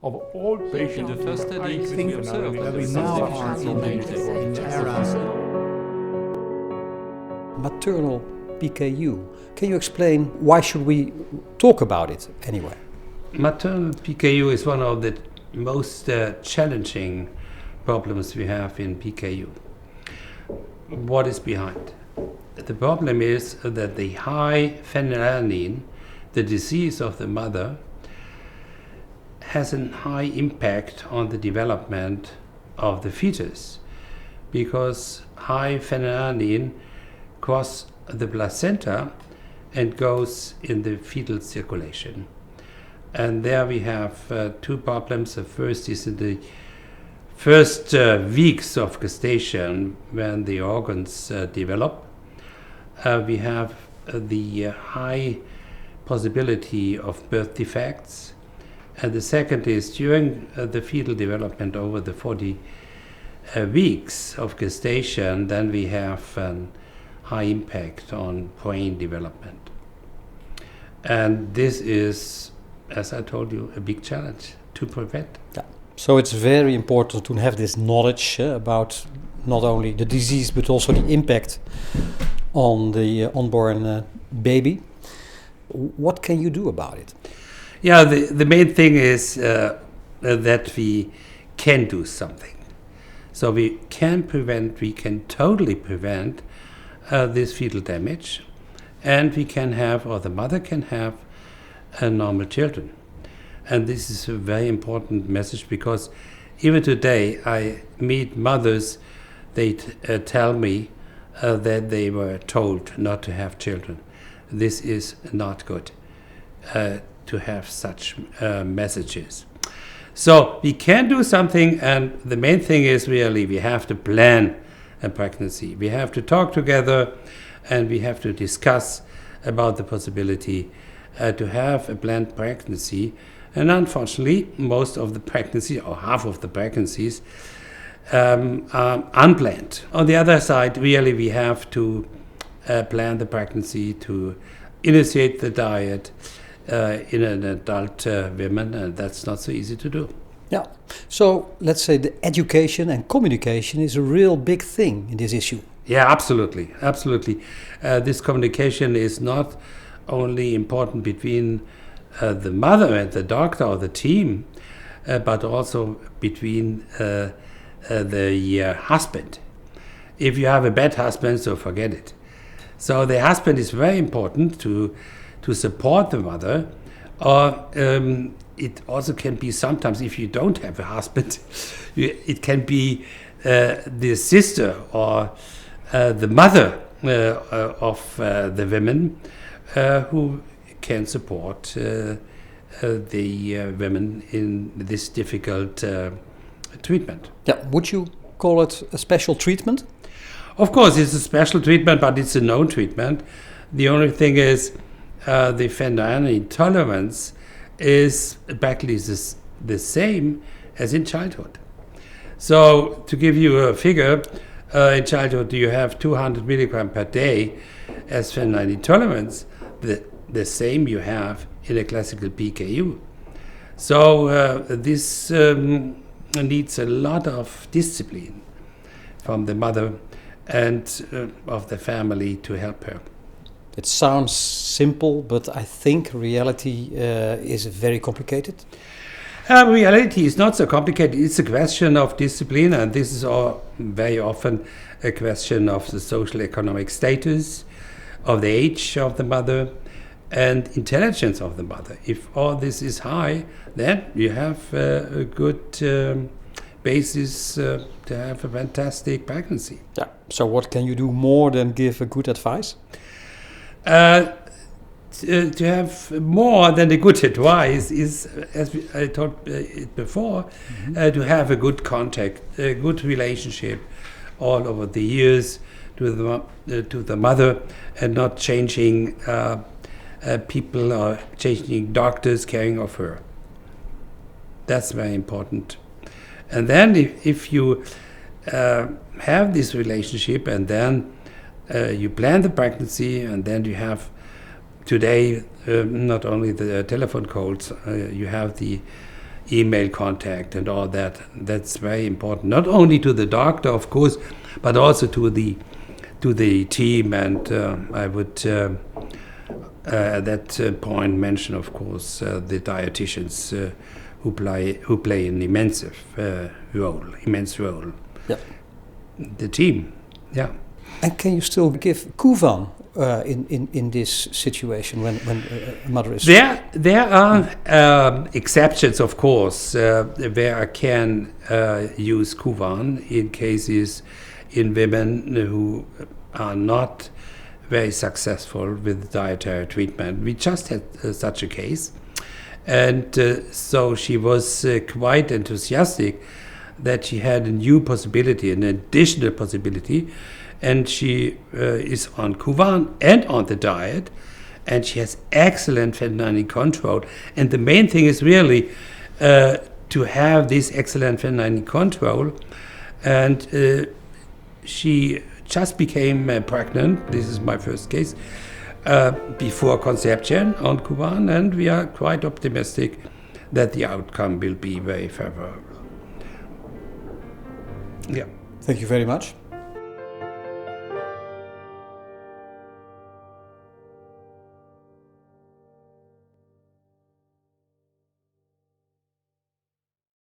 of all patients. In the first study, I we observed that that we some now patients are don't in use an it. era. Maternal PKU. Can you explain why should we talk about it anyway? Maternal PKU is one of the most challenging problems we have in PKU. What is behind? The problem is that the high phenylalanine, the disease of the mother, has a high impact on the development of the fetus, because high phenylalanine crosses the placenta and goes in the fetal circulation. And there we have two problems. The first is in the first weeks of gestation, when the organs develop. We have the high possibility of birth defects. And the second is during the fetal development over the 40 weeks of gestation, then we have a high impact on brain development. And this is, as I told you, a big challenge to prevent. Yeah. So it's very important to have this knowledge about not only the disease but also the impact on the unborn baby. What can you do about it? Yeah, the main thing is that we can do something. So we can totally prevent this fetal damage, and we can have, or the mother can have, normal children. And this is a very important message, because even today I meet mothers, they tell me that they were told not to have children. This is not good to have such messages. So we can do something, and the main thing is really we have to plan a pregnancy. We have to talk together, and we have to discuss about the possibility to have a planned pregnancy. And unfortunately, most of the pregnancies, or half of the pregnancies, are unplanned. On the other side, really we have to plan the pregnancy, to initiate the diet in an adult woman, and that's not so easy to do. Yeah. So let's say the education and communication is a real big thing in this issue. Yeah, absolutely. This communication is not only important between the mother and the doctor or the team, but also between the husband. If you have a bad husband, so forget it. So the husband is very important to support the mother, or it also can be sometimes, if you don't have a husband, it can be the sister or the mother of the women who can support the women in this difficult treatment. Yeah. Would you call it a special treatment? Of course, it's a special treatment, but it's a known treatment. The only thing is the phenylalanine tolerance is practically the same as in childhood. So to give you a figure, in childhood you have 200 milligram per day as phenylalanine tolerance, the same you have in a classical PKU. So this needs a lot of discipline from the mother and of the family to help her. It sounds simple, but I think reality is very complicated. Reality is not so complicated. It's a question of discipline, and this is very often a question of the social economic status, of the age of the mother, and intelligence of the mother. If all this is high, then you have a good basis to have a fantastic pregnancy. Yeah. So what can you do more than give a good advice? To have more than a good advice is, as I told it before, to have a good contact, a good relationship all over the years to the mother, and not changing people or changing doctors caring of her. That's very important. And then if you have this relationship, and then you plan the pregnancy, and then you have today not only the telephone calls, you have the email contact and all that. That's very important, not only to the doctor, of course, but also to the team. And I would at that point mention, of course, the dietitians who play an immense role. Yeah. The team, yeah. And can you still give Kuvan in this situation when a mother is... There are exceptions, of course, where I can use Kuvan in cases in women who are not very successful with dietary treatment. We just had such a case, and so she was quite enthusiastic that she had a new possibility, an additional possibility, and she is on Kuvan and on the diet, and she has excellent phenylketonuria control. And the main thing is really to have this excellent phenylketonuria control. And she just became pregnant. This is my first case before conception on Kuvan, and we are quite optimistic that the outcome will be very favorable. Yeah. Thank you very much.